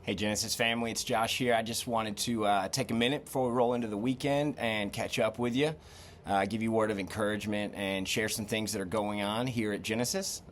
Hey Genesis family, it's Josh here. I just wanted to take a minute before we roll into the weekend and catch up with you, give you a word of encouragement and share some things that are going on here at Genesis.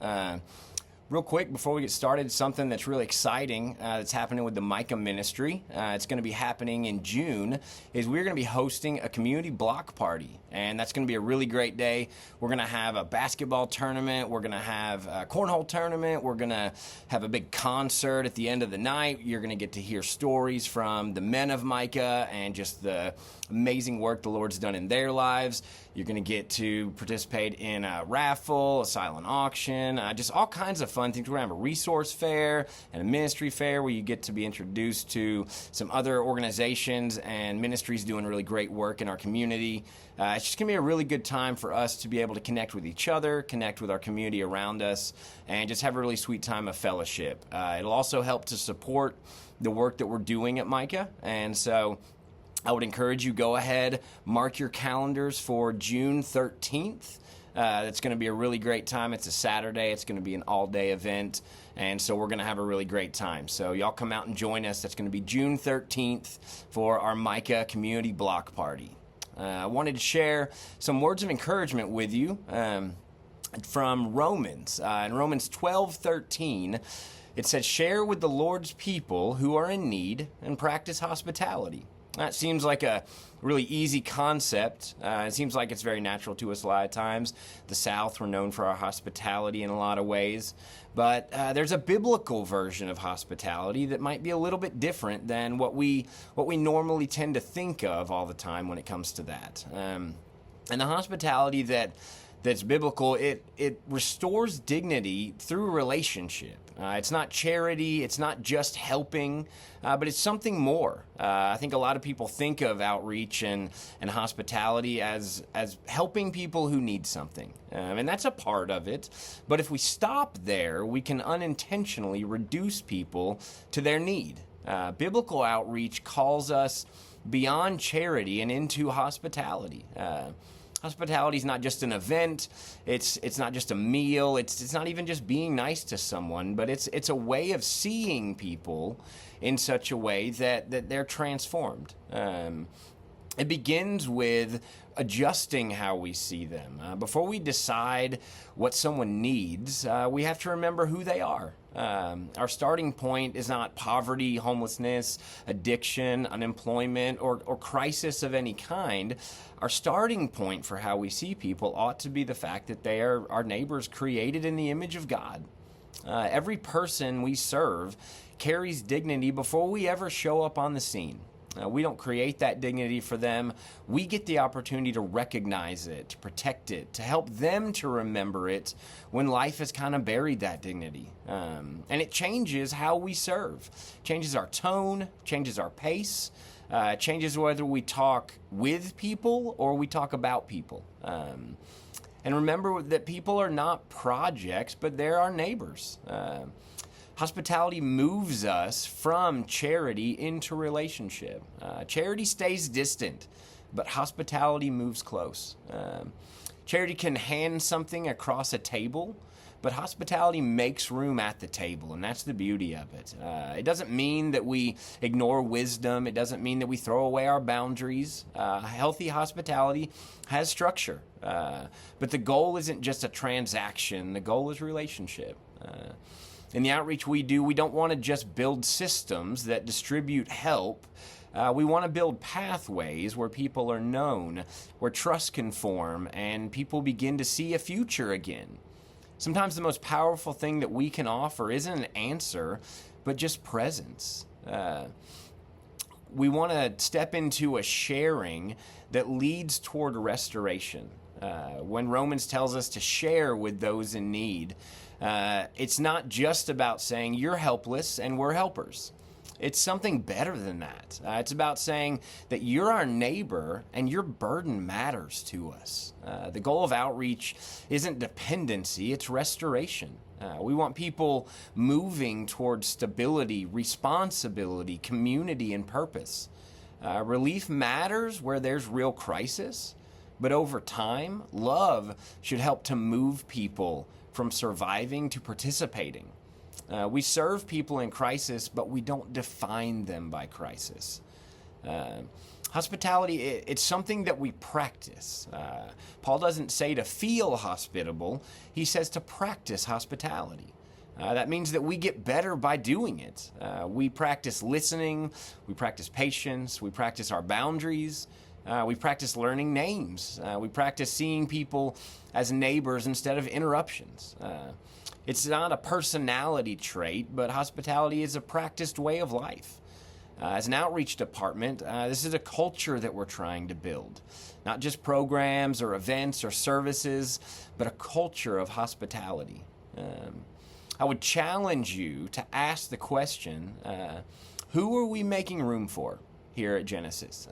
Real quick, before we get started, something that's really exciting that's happening with the Micah Ministry. It's going to be happening in June, is we're going to be hosting a community block party, and that's going to be a really great day. We're going to have a basketball tournament. We're going to have a cornhole tournament. We're going to have a big concert at the end of the night. You're going to get to hear stories from the men of Micah and just the amazing work the Lord's done in their lives. You're going to get to participate in a raffle, a silent auction, just all kinds of fun things. We're going to have a resource fair and a ministry fair where you get to be introduced to some other organizations and ministries doing really great work in our community. It's just going to be a really good time for us to be able to connect with each other, connect with our community around us, and just have a really sweet time of fellowship. It'll also help to support the work that we're doing at Micah, and so I would encourage you, go ahead, mark your calendars for June 13th. It's going to be a really great time. It's a Saturday. It's going to be an all-day event, and so we're going to have a really great time. So y'all come out and join us. That's going to be June 13th for our Micah Community Block Party. I wanted to share some words of encouragement with you from Romans. In Romans 12:13, it says, "Share with the Lord's people who are in need and practice hospitality." That seems like a really easy concept. It seems like it's very natural to us a lot of times. The South, we're known for our hospitality in a lot of ways. But there's a biblical version of hospitality that might be a little bit different than what we normally tend to think of all the time when it comes to that. And the hospitality that's biblical, it restores dignity through relationship. It's not charity, it's not just helping, but it's something more. I think a lot of people think of outreach and hospitality as helping people who need something, and that's a part of it. But if we stop there, we can unintentionally reduce people to their need. Biblical outreach calls us beyond charity and into hospitality. Hospitality is not just an event. It's not just a meal. It's not even just being nice to someone, but it's a way of seeing people in such a way that they're transformed. It begins with adjusting how we see them. Before we decide what someone needs, we have to remember who they are. Our starting point is not poverty, homelessness, addiction, unemployment, or crisis of any kind. Our starting point for how we see people ought to be the fact that they are our neighbors created in the image of God. Every person we serve carries dignity before we ever show up on the scene. We don't create that dignity for them. We get the opportunity to recognize it, to protect it, to help them to remember it when life has kind of buried that dignity. And it changes how we serve, changes our tone, changes our pace, changes whether we talk with people or we talk about people. And remember that people are not projects, but they're our neighbors. Hospitality moves us from charity into relationship. Charity stays distant, but hospitality moves close. Charity can hand something across a table, but hospitality makes room at the table, and that's the beauty of it. It doesn't mean that we ignore wisdom. It doesn't mean that we throw away our boundaries. Healthy hospitality has structure, but the goal isn't just a transaction. The goal is relationship. In the outreach we do, we don't want to just build systems that distribute help. We want to build pathways where people are known, where trust can form, and people begin to see a future again. Sometimes the most powerful thing that we can offer isn't an answer, but just presence. We want to step into a sharing that leads toward restoration. When Romans tells us to share with those in need, it's not just about saying you're helpless and we're helpers. It's something better than that. It's about saying that you're our neighbor and your burden matters to us. The goal of outreach isn't dependency, it's restoration. We want people moving towards stability, responsibility, community, and purpose. Relief matters where there's real crisis, but over time, love should help to move people from surviving to participating. We serve people in crisis, but we don't define them by crisis. Hospitality, it's something that we practice. Paul doesn't say to feel hospitable, he says to practice hospitality. That means that we get better by doing it. We practice listening, we practice patience, we practice our boundaries, we practice learning names, we practice seeing people as neighbors instead of interruptions. It's not a personality trait, but hospitality is a practiced way of life. As an outreach department, this is a culture that we're trying to build. Not just programs or events or services, but a culture of hospitality. I would challenge you to ask the question, who are we making room for here at Genesis?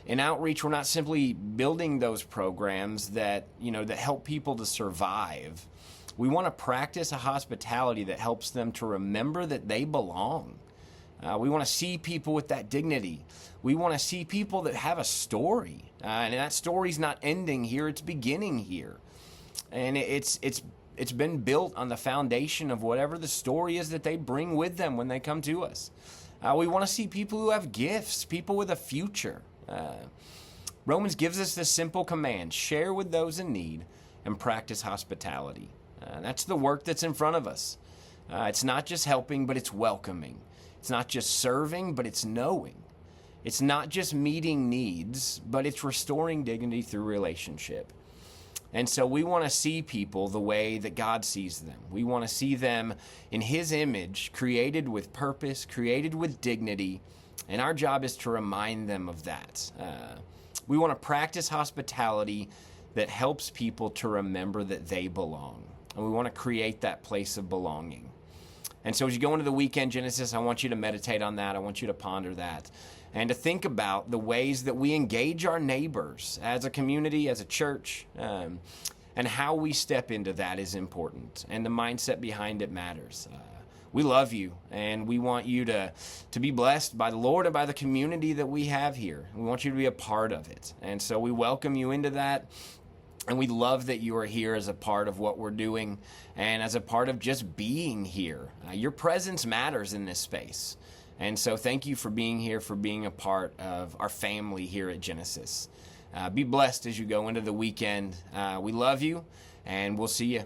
In outreach, we're not simply building those programs that help people to survive. We want to practice a hospitality that helps them to remember that they belong. We want to see people with that dignity. We want to see people that have a story. And that story's not ending here, it's beginning here. And it's been built on the foundation of whatever the story is that they bring with them when they come to us. We want to see people who have gifts, people with a future. Romans gives us this simple command: share with those in need and practice hospitality. That's the work that's in front of us. It's not just helping, but it's welcoming. It's not just serving, but it's knowing. It's not just meeting needs, but it's restoring dignity through relationship. And so we want to see people the way that God sees them. We want to see them in His image, created with purpose, created with dignity, and our job is to remind them of that. We want to practice hospitality that helps people to remember that they belong. And we want to create that place of belonging. And so as you go into the weekend, Genesis, I want you to meditate on that. I want you to ponder that. And to think about the ways that we engage our neighbors as a community, as a church, and how we step into that is important. And the mindset behind it matters. We love you, and we want you to be blessed by the Lord and by the community that we have here. We want you to be a part of it. And so we welcome you into that. And we love that you are here as a part of what we're doing and as a part of just being here. Your presence matters in this space. And so thank you for being here, for being a part of our family here at Genesis. Be blessed as you go into the weekend. We love you, and we'll see you